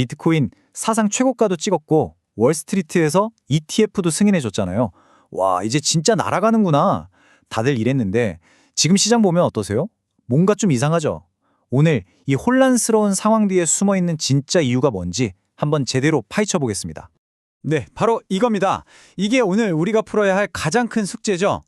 비트코인 사상 최고가도 찍었고 월스트리트에서 ETF도 승인해줬잖아요. 와, 이제 진짜 날아가는구나. 다들 이랬는데 지금 시장 보면 어떠세요? 뭔가 좀 이상하죠? 오늘 이 혼란스러운 상황 뒤에 숨어있는 진짜 이유가 뭔지 한번 제대로 파헤쳐 보겠습니다. 네, 바로 이겁니다. 이게 오늘 우리가 풀어야 할 가장 큰 숙제죠.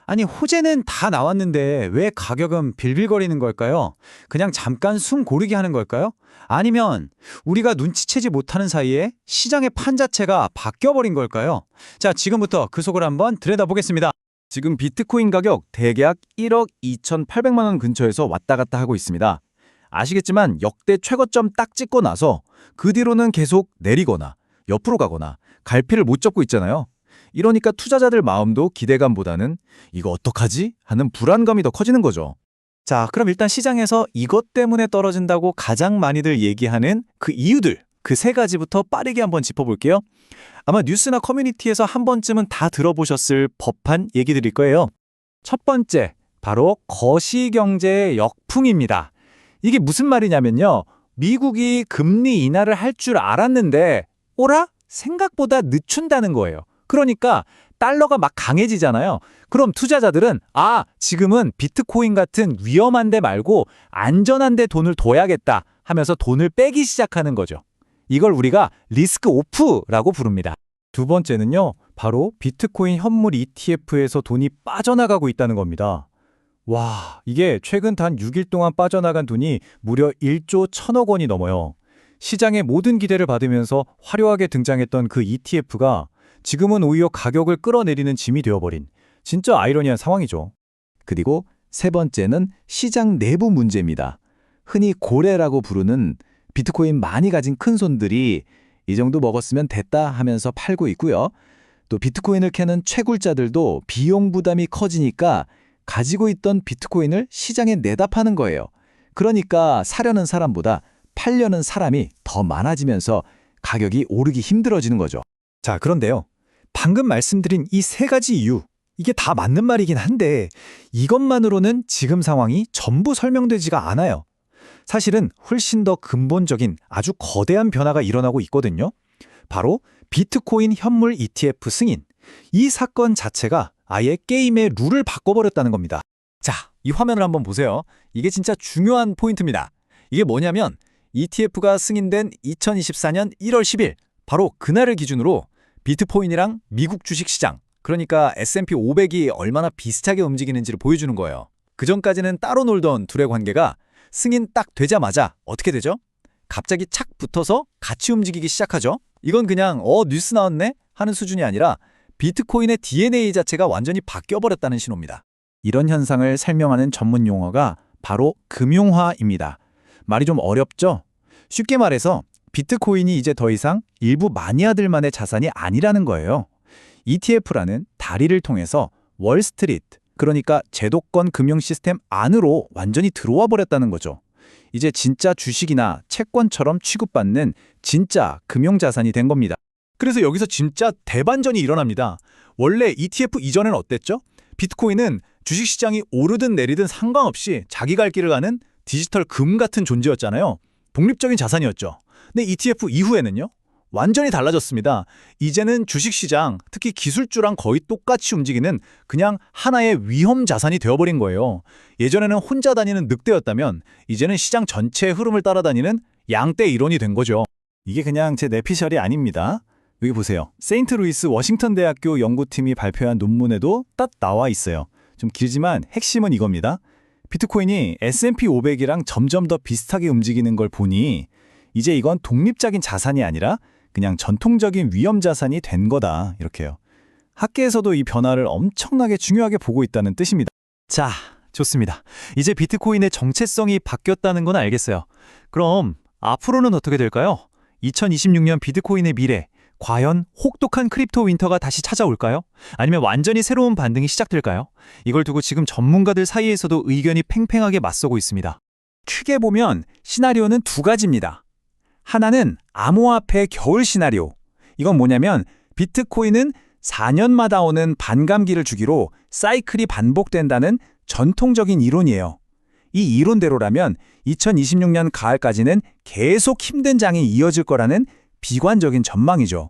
아니, 호재는 다 나왔는데 왜 가격은 빌빌거리는 걸까요? 그냥 잠깐 숨 고르게 하는 걸까요? 아니면 우리가 눈치채지 못하는 사이에 시장의 판 자체가 바뀌어버린 걸까요? 자, 지금부터 그 속을 한번 들여다보겠습니다. 지금 비트코인 가격 대략 1억 2,800만 원 근처에서 왔다 갔다 하고 있습니다. 아시겠지만 역대 최고점 딱 찍고 나서 그 뒤로는 계속 내리거나 옆으로 가거나 갈피를 못 잡고 있잖아요. 이러니까 투자자들 마음도 기대감보다는 이거 어떡하지? 하는 불안감이 더 커지는 거죠. 자, 그럼 일단 시장에서 이것 때문에 떨어진다고 가장 많이들 얘기하는 그 이유들, 그 세 가지부터 빠르게 한번 짚어볼게요. 아마 뉴스나 커뮤니티에서 한 번쯤은 다 들어보셨을 법한 얘기들일 거예요. 첫 번째, 바로 거시경제의 역풍입니다. 이게 무슨 말이냐면요. 미국이 금리 인하를 할 줄 알았는데 오라? 생각보다 늦춘다는 거예요. 그러니까 달러가 막 강해지잖아요. 그럼 투자자들은 지금은 비트코인 같은 위험한 데 말고 안전한 데 돈을 둬야겠다 하면서 돈을 빼기 시작하는 거죠. 이걸 우리가 리스크 오프라고 부릅니다. 두 번째는요. 바로 비트코인 현물 ETF에서 돈이 빠져나가고 있다는 겁니다. 와, 이게 최근 단 6일 동안 빠져나간 돈이 무려 1조 1천억 원이 넘어요. 시장의 모든 기대를 받으면서 화려하게 등장했던 그 ETF가 지금은 오히려 가격을 끌어내리는 짐이 되어버린 진짜 아이러니한 상황이죠. 그리고 세 번째는 시장 내부 문제입니다. 흔히 고래라고 부르는 비트코인 많이 가진 큰손들이 이 정도 먹었으면 됐다 하면서 팔고 있고요. 또 비트코인을 캐는 채굴자들도 비용 부담이 커지니까 가지고 있던 비트코인을 시장에 내다 파는 거예요. 그러니까 사려는 사람보다 팔려는 사람이 더 많아지면서 가격이 오르기 힘들어지는 거죠. 자, 그런데요. 방금 말씀드린 이 세 가지 이유, 이게 다 맞는 말이긴 한데 이것만으로는 지금 상황이 전부 설명되지가 않아요. 사실은 훨씬 더 근본적인 아주 거대한 변화가 일어나고 있거든요. 바로 비트코인 현물 ETF 승인. 이 사건 자체가 아예 게임의 룰을 바꿔버렸다는 겁니다. 자, 이 화면을 한번 보세요. 이게 진짜 중요한 포인트입니다. 이게 뭐냐면 ETF가 승인된 2024년 1월 10일, 바로 그날을 기준으로 비트코인이랑 미국 주식시장, 그러니까 S&P 500이 얼마나 비슷하게 움직이는지를 보여주는 거예요. 그전까지는 따로 놀던 둘의 관계가 승인 딱 되자마자 어떻게 되죠? 갑자기 착 붙어서 같이 움직이기 시작하죠. 이건 그냥 뉴스 나왔네? 하는 수준이 아니라 비트코인의 DNA 자체가 완전히 바뀌어버렸다는 신호입니다. 이런 현상을 설명하는 전문 용어가 바로 금융화입니다. 말이 좀 어렵죠? 쉽게 말해서 비트코인이 이제 더 이상 일부 마니아들만의 자산이 아니라는 거예요. ETF라는 다리를 통해서 월스트리트, 그러니까 제도권 금융 시스템 안으로 완전히 들어와 버렸다는 거죠. 이제 진짜 주식이나 채권처럼 취급받는 진짜 금융자산이 된 겁니다. 그래서 여기서 진짜 대반전이 일어납니다. 원래 ETF 이전엔 어땠죠? 비트코인은 주식시장이 오르든 내리든 상관없이 자기 갈 길을 가는 디지털 금 같은 존재였잖아요. 독립적인 자산이었죠. 근데 ETF 이후에는요? 완전히 달라졌습니다. 이제는 주식시장, 특히 기술주랑 거의 똑같이 움직이는 그냥 하나의 위험 자산이 되어버린 거예요. 예전에는 혼자 다니는 늑대였다면 이제는 시장 전체의 흐름을 따라다니는 양떼 이론이 된 거죠. 이게 그냥 제 내피셜이 아닙니다. 여기 보세요. 세인트루이스 워싱턴 대학교 연구팀이 발표한 논문에도 딱 나와 있어요. 좀 길지만 핵심은 이겁니다. 비트코인이 S&P 500이랑 점점 더 비슷하게 움직이는 걸 보니 이제 이건 독립적인 자산이 아니라 그냥 전통적인 위험 자산이 된 거다. 이렇게요. 학계에서도 이 변화를 엄청나게 중요하게 보고 있다는 뜻입니다. 자, 좋습니다. 이제 비트코인의 정체성이 바뀌었다는 건 알겠어요. 그럼 앞으로는 어떻게 될까요? 2026년 비트코인의 미래, 과연 혹독한 크립토 윈터가 다시 찾아올까요? 아니면 완전히 새로운 반등이 시작될까요? 이걸 두고 지금 전문가들 사이에서도 의견이 팽팽하게 맞서고 있습니다. 크게 보면 시나리오는 두 가지입니다. 하나는 암호화폐 겨울 시나리오. 이건 뭐냐면 비트코인은 4년마다 오는 반감기를 주기로 사이클이 반복된다는 전통적인 이론이에요. 이 이론대로라면 2026년 가을까지는 계속 힘든 장이 이어질 거라는 비관적인 전망이죠.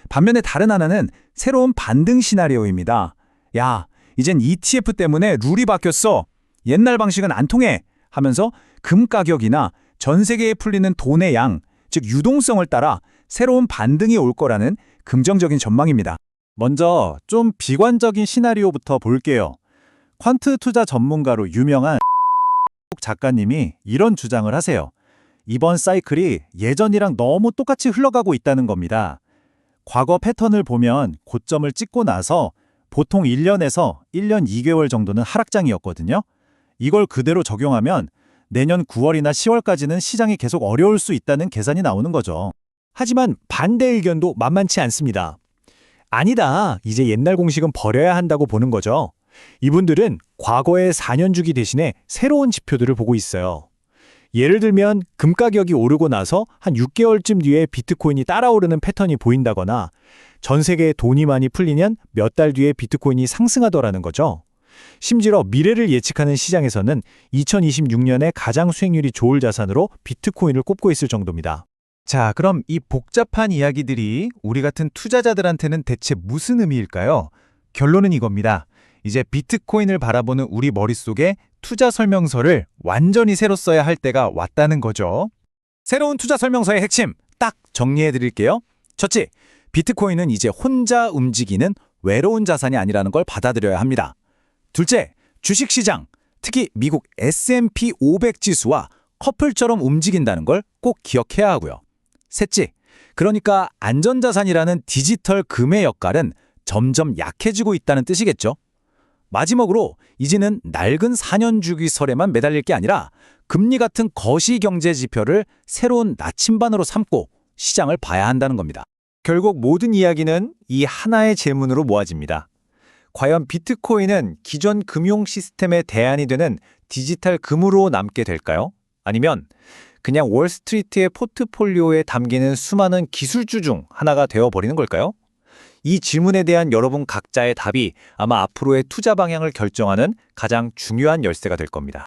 반면에 다른 하나는 새로운 반등 시나리오입니다. 야, 이젠 ETF 때문에 룰이 바뀌었어. 옛날 방식은 안 통해. 하면서 금 가격이나 전 세계에 풀리는 돈의 양, 즉 유동성을 따라 새로운 반등이 올 거라는 긍정적인 전망입니다. 먼저 좀 비관적인 시나리오부터 볼게요. 퀀트 투자 전문가로 유명한 작가님이 이런 주장을 하세요. 이번 사이클이 예전이랑 너무 똑같이 흘러가고 있다는 겁니다. 과거 패턴을 보면 고점을 찍고 나서 보통 1년에서 1년 2개월 정도는 하락장이었거든요. 이걸 그대로 적용하면 내년 9월이나 10월까지는 시장이 계속 어려울 수 있다는 계산이 나오는 거죠. 하지만 반대 의견도 만만치 않습니다. 아니다, 이제 옛날 공식은 버려야 한다고 보는 거죠. 이분들은 과거의 4년 주기 대신에 새로운 지표들을 보고 있어요. 예를 들면 금 가격이 오르고 나서 한 6개월쯤 뒤에 비트코인이 따라오르는 패턴이 보인다거나 전 세계에 돈이 많이 풀리면 몇 달 뒤에 비트코인이 상승하더라는 거죠. 심지어 미래를 예측하는 시장에서는 2026년에 가장 수익률이 좋을 자산으로 비트코인을 꼽고 있을 정도입니다. 자, 그럼 이 복잡한 이야기들이 우리 같은 투자자들한테는 대체 무슨 의미일까요? 결론은 이겁니다. 이제 비트코인을 바라보는 우리 머릿속에 투자 설명서를 완전히 새로 써야 할 때가 왔다는 거죠. 새로운 투자 설명서의 핵심 딱 정리해 드릴게요. 첫째, 비트코인은 이제 혼자 움직이는 외로운 자산이 아니라는 걸 받아들여야 합니다. 둘째, 주식시장, 특히 미국 S&P 500 지수와 커플처럼 움직인다는 걸 꼭 기억해야 하고요. 셋째, 그러니까 안전자산이라는 디지털 금의 역할은 점점 약해지고 있다는 뜻이겠죠. 마지막으로 이제는 낡은 4년 주기설에만 매달릴 게 아니라 금리 같은 거시경제 지표를 새로운 나침반으로 삼고 시장을 봐야 한다는 겁니다. 결국 모든 이야기는 이 하나의 질문으로 모아집니다. 과연 비트코인은 기존 금융 시스템의 대안이 되는 디지털 금으로 남게 될까요? 아니면 그냥 월스트리트의 포트폴리오에 담기는 수많은 기술주 중 하나가 되어버리는 걸까요? 이 질문에 대한 여러분 각자의 답이 아마 앞으로의 투자 방향을 결정하는 가장 중요한 열쇠가 될 겁니다.